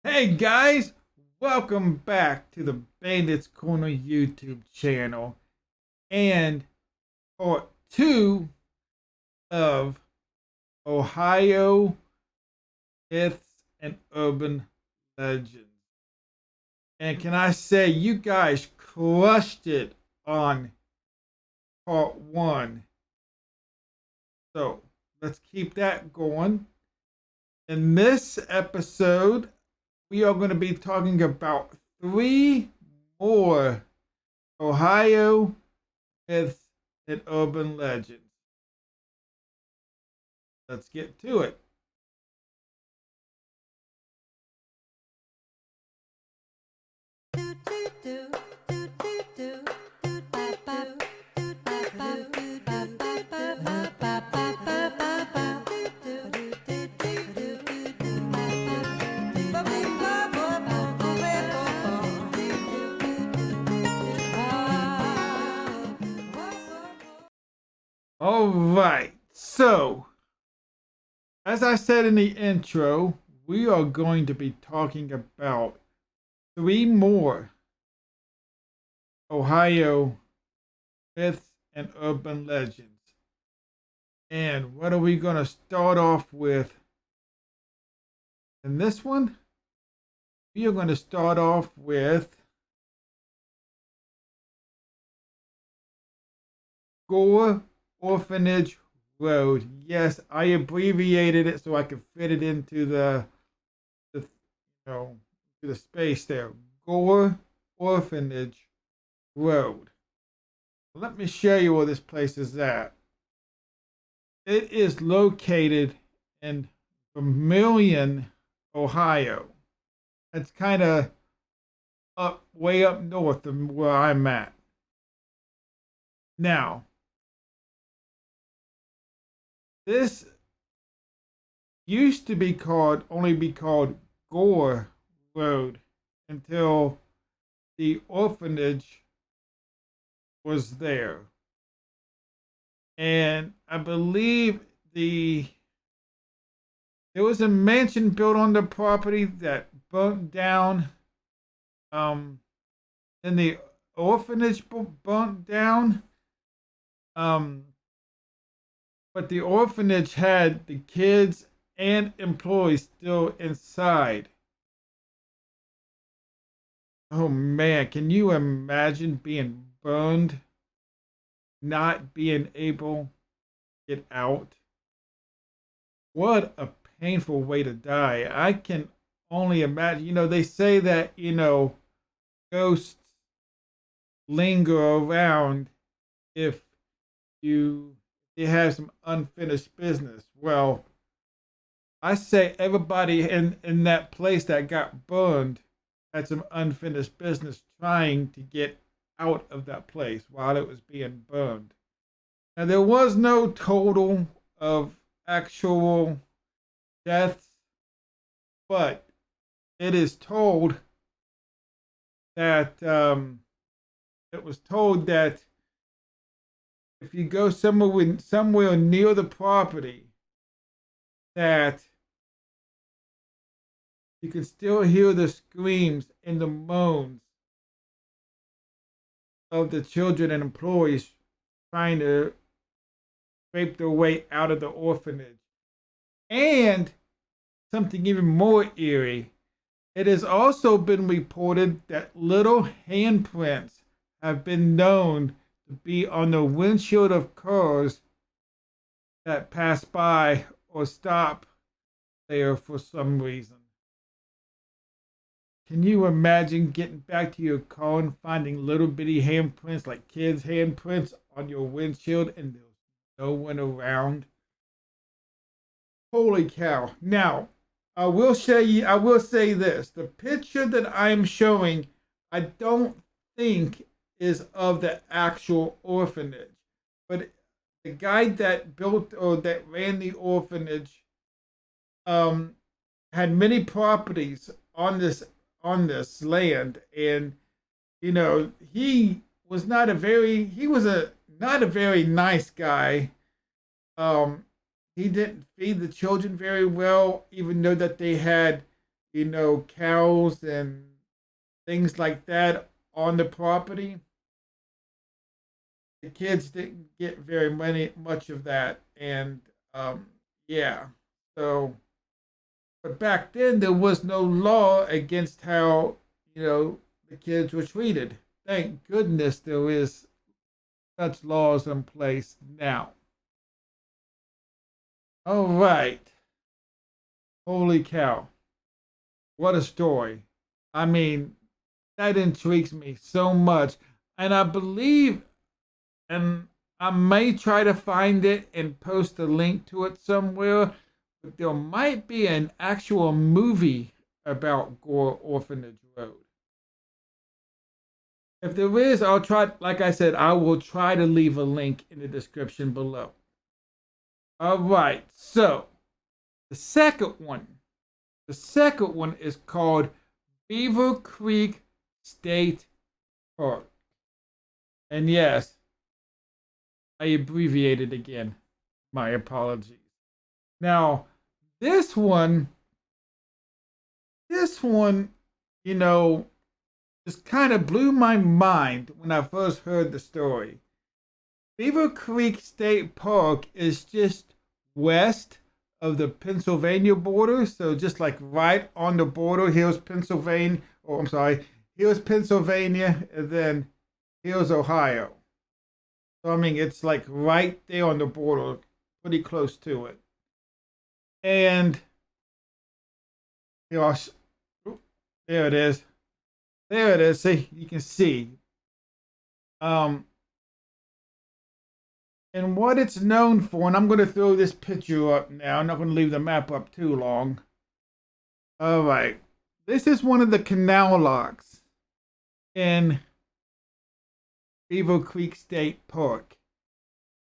Hey guys, welcome back to the Bandits Corner YouTube channel and part 2 of Ohio Myths and Urban Legends. And can I say, you guys crushed it on part 1. So let's keep that going. In this episode, we are going to be talking about 3 more Ohio myths and urban legends. Let's get to it. All right, so as I said in the intro, we are going to be talking about 3 more Ohio myths and urban legends. And what are we going to start off with in this one? We are going to start off with Gore Orphanage Road. Yes, I abbreviated it so I could fit it into the space there. Gore Orphanage Road. Let me show you where this place is at. It is located in Vermilion, Ohio. It's kind of way up north of where I'm at. Now, this used to be only be called Gore Road until the orphanage was there. And I believe there was a mansion built on the property that burnt down. And the orphanage burnt down. But the orphanage had the kids and employees still inside. Oh man, can you imagine being burned, not being able to get out? What a painful way to die. I can only imagine. They say that, ghosts linger around if you have some unfinished business. Well, I say everybody in that place that got burned had some unfinished business trying to get out of that place while it was being burned. Now, there was no total of actual deaths, but it is told that it was told that if you go somewhere near the property, that you can still hear the screams and the moans of the children and employees trying to scrape their way out of the orphanage. And something even more eerie, it has also been reported that little handprints have been known to be on the windshield of cars that pass by or stop there for some reason. Can you imagine getting back to your car and finding little bitty handprints, like kids' handprints, on your windshield and there's no one around? Holy cow. Now, I will say this. The picture that I'm showing, I don't think is of the actual orphanage. But the guy that built or that ran the orphanage had many properties on this land, and he was not a very nice guy. He didn't feed the children very well, even though that they had cows and things like that on the property. The kids didn't get much of that, and yeah. So, but back then there was no law against how the kids were treated. Thank goodness there is such laws in place now. All right. Holy cow. What a story. I mean, that intrigues me so much. And I believe, and I may try to find it and post a link to it somewhere, but there might be an actual movie about Gore Orphanage Road. If there is, I'll try, like I said, I will try to leave a link in the description below. All right, so the second one is called Beaver Creek State Park. And yes, I abbreviated again. My apologies. Now, this one, just kind of blew my mind when I first heard the story. Beaver Creek State Park is just west of the Pennsylvania border, so just like right on the border. Here's Pennsylvania, here's Pennsylvania, and then here's Ohio. So I mean, it's like right there on the border, pretty close to it. And there it is. There it is. See, you can see. And what it's known for, and I'm going to throw this picture up now. I'm not going to leave the map up too long. All right. This is one of the canal locks in Beaver Creek State Park.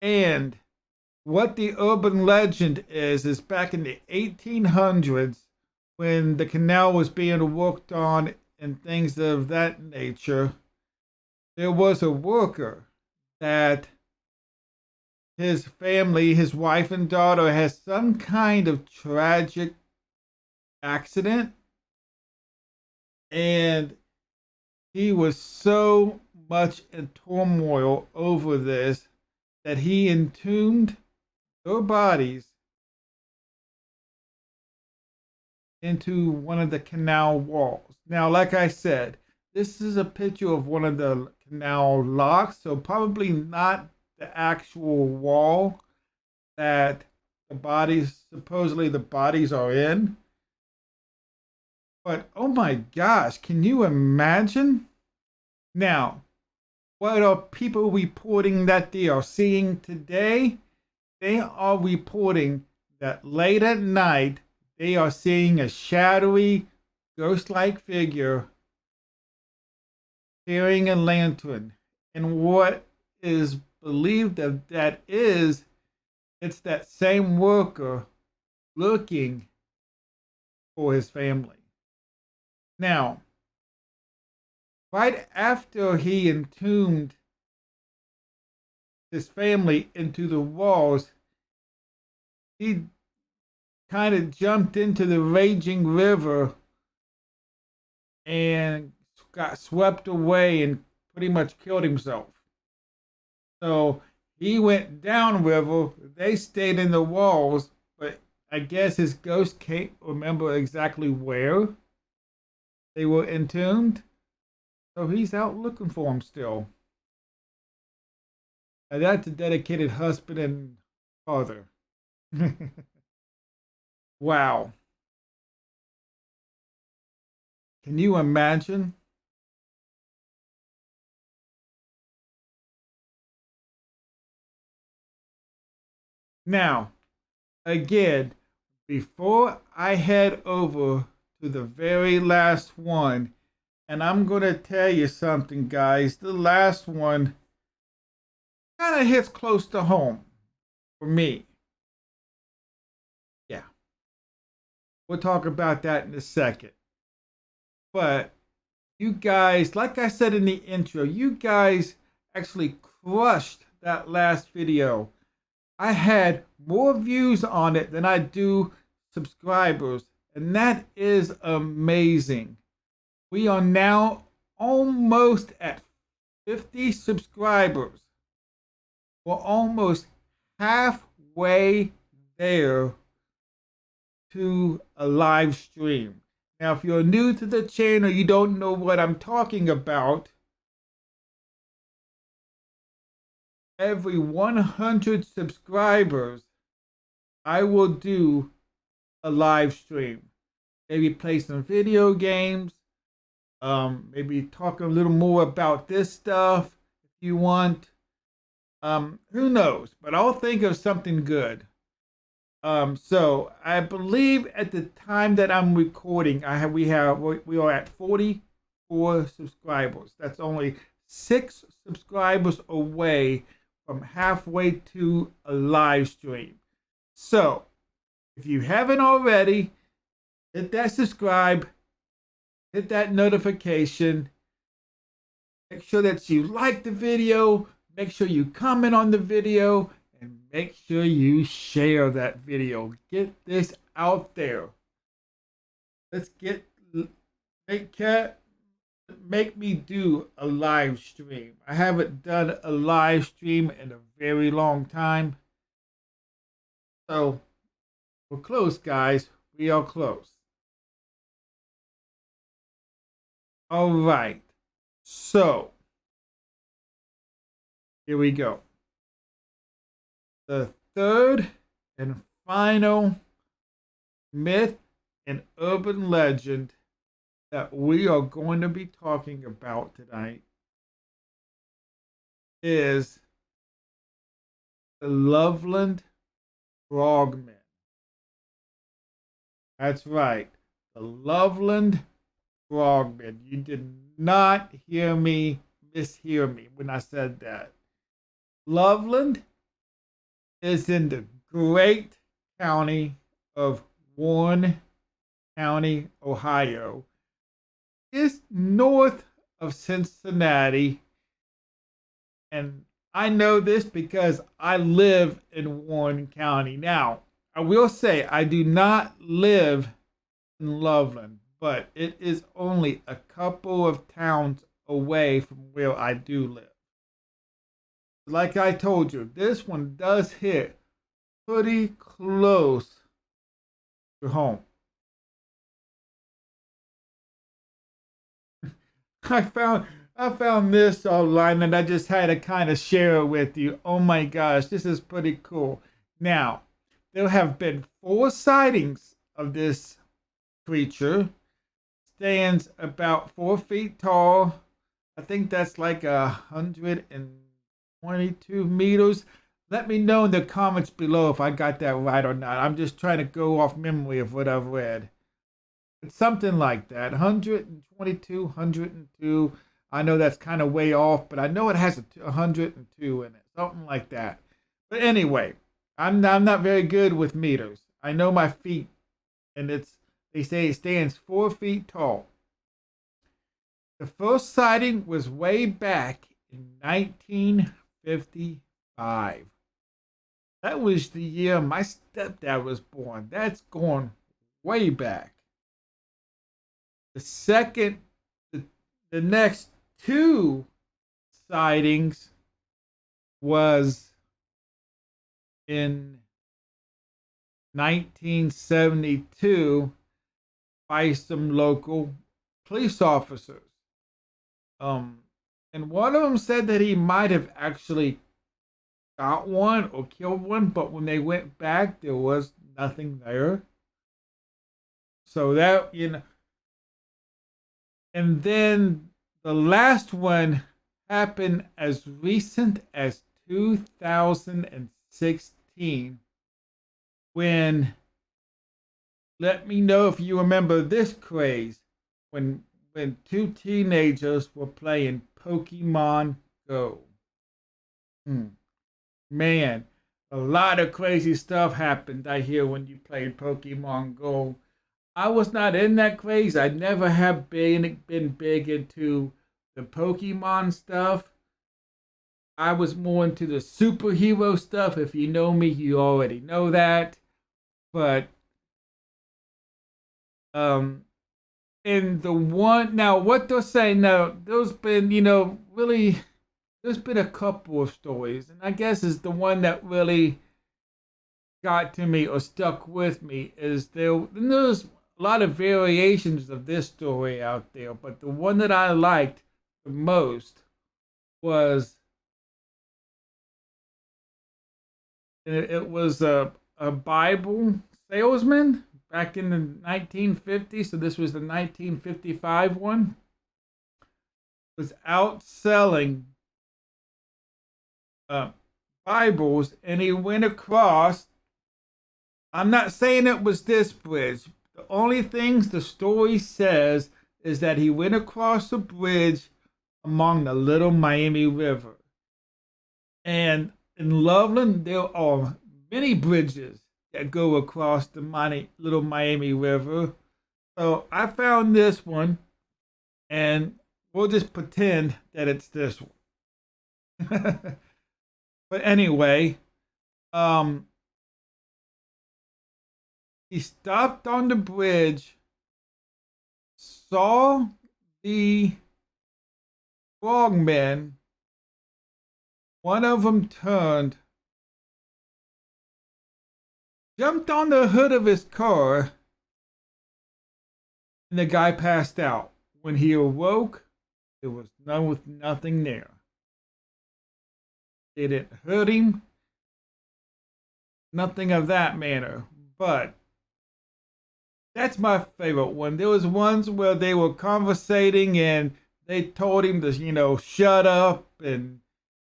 And what the urban legend is back in the 1800s, when the canal was being worked on and things of that nature, there was a worker that his family, his wife and daughter, has some kind of tragic accident. And he was so much in turmoil over this that he entombed their bodies into one of the canal walls. Now, like I said, this is a picture of one of the canal locks, so probably not the actual wall that supposedly the bodies are in. But oh my gosh, can you imagine? Now, what are people reporting that they are seeing today? They are reporting that late at night, they are seeing a shadowy, ghost-like figure carrying a lantern. And what is believed that it's that same worker looking for his family. Now, right after he entombed his family into the walls, he kind of jumped into the raging river and got swept away and pretty much killed himself. So he went downriver. They stayed in the walls, but I guess his ghost can't remember exactly where they were entombed. So he's out looking for him still. And that's a dedicated husband and father. Wow. Can you imagine? Now, again, before I head over to the very last one, and I'm going to tell you something, guys. The last one kind of hits close to home for me. Yeah. We'll talk about that in a second. But you guys, like I said in the intro, you guys actually crushed that last video. I had more views on it than I do subscribers, And that is amazing. We are now almost at 50 subscribers. We're almost halfway there to a live stream. Now, if you're new to the channel, you don't know what I'm talking about. Every 100 subscribers, I will do a live stream. Maybe play some video games. Maybe talk a little more about this stuff if you want. Who knows? But I'll think of something good. So I believe at the time that I'm recording, we are at 44 subscribers. That's only 6 subscribers away from halfway to a live stream. So if you haven't already, hit that subscribe, hit that notification. Make sure that you like the video. Make sure you comment on the video. And make sure you share that video. Get this out there. Let's make me do a live stream. I haven't done a live stream in a very long time. So we're close, guys. We are close. All right. So here we go. The third and final myth and urban legend that we are going to be talking about tonight is the Loveland Frogmen. That's right, the Loveland Frogmen. You did not mishear me when I said that. Loveland is in the great county of Warren County, Ohio. It's north of Cincinnati. And I know this because I live in Warren County. Now, I will say I do not live in Loveland, but it is only a couple of towns away from where I do live. Like I told you, this one does hit pretty close to home. I found this online and I just had to kind of share it with you. Oh my gosh, this is pretty cool. Now, there have been 4 sightings of this creature. Stands about 4 feet tall. I think that's like 122 meters. Let me know in the comments below if I got that right or not. I'm just trying to go off memory of what I've read. It's something like that. 122, 102. I know that's kind of way off, but I know it has 102 in it. Something like that. But anyway, I'm not very good with meters. I know my feet, and they say it stands 4 feet tall. The first sighting was way back in 1955. That was the year my stepdad was born. That's going way back. The next 2 sightings was in 1972 by some local police officers. And one of them said that he might have actually got one or killed one, but when they went back, there was nothing there. So that, and then the last one happened as recent as 2016 when, let me know if you remember this craze, when 2 teenagers were playing Pokemon Go. Man, a lot of crazy stuff happened, I hear, when you played Pokemon Go. I was not in that craze. I never have been big into the Pokemon stuff. I was more into the superhero stuff. If you know me, you already know that. But Um, and the one now, what they're saying now, there's been, really, there's been a couple of stories, and I guess is the one that really got to me or stuck with me is there's a lot of variations of this story out there, but the one that I liked the most was it was a Bible salesman back in the 1950s. So this was the 1955 one. Was out selling uh, Bibles, and he went across. I'm not saying it was this bridge. The only things the story says is that he went across the bridge along the Little Miami River. And in Loveland, there are many bridges that go across the Little Miami River. So I found this one, and we'll just pretend that it's this one. But anyway, he stopped on the bridge, saw the frogmen. One of them turned, jumped on the hood of his car, and the guy passed out. When he awoke, there was nothing there. They didn't hurt him, nothing of that manner. But that's my favorite one. There was ones where they were conversating and they told him to, shut up, and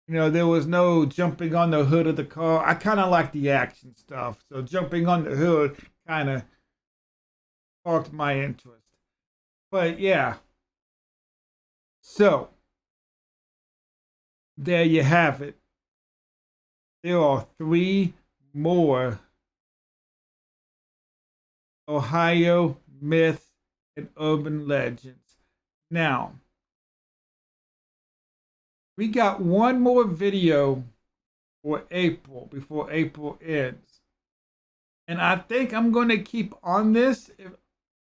there was no jumping on the hood of the car. I kind of like the action stuff, so jumping on the hood kind of sparked my interest. But yeah, so there you have it. There are 3 more Ohio myths and urban legends. Now, we got one more video for April before April ends. And I think I'm going to keep on this.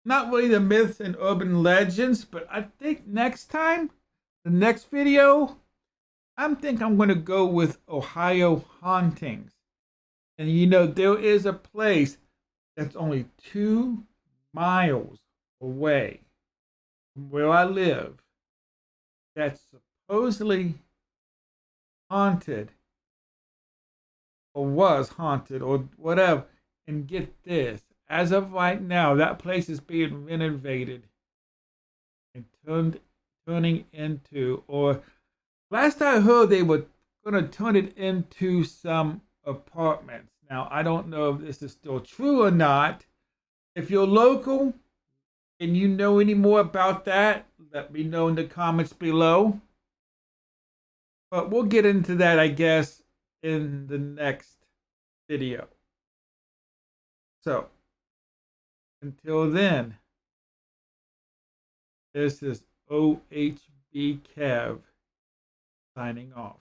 Not really the myths and urban legends, but I think next time, the next video, I'm going to go with Ohio hauntings. And there is a place that's only 2 miles away from where I live that's supposedly haunted or was haunted or whatever. And get this, as of right now, that place is being renovated and turning into, or last I heard, they were going to turn it into some apartments. Now, I don't know if this is still true or not. If you're local and you know any more about that, let me know in the comments below. But we'll get into that, I guess, in the next video. So, until then, this is OHB Kev signing off.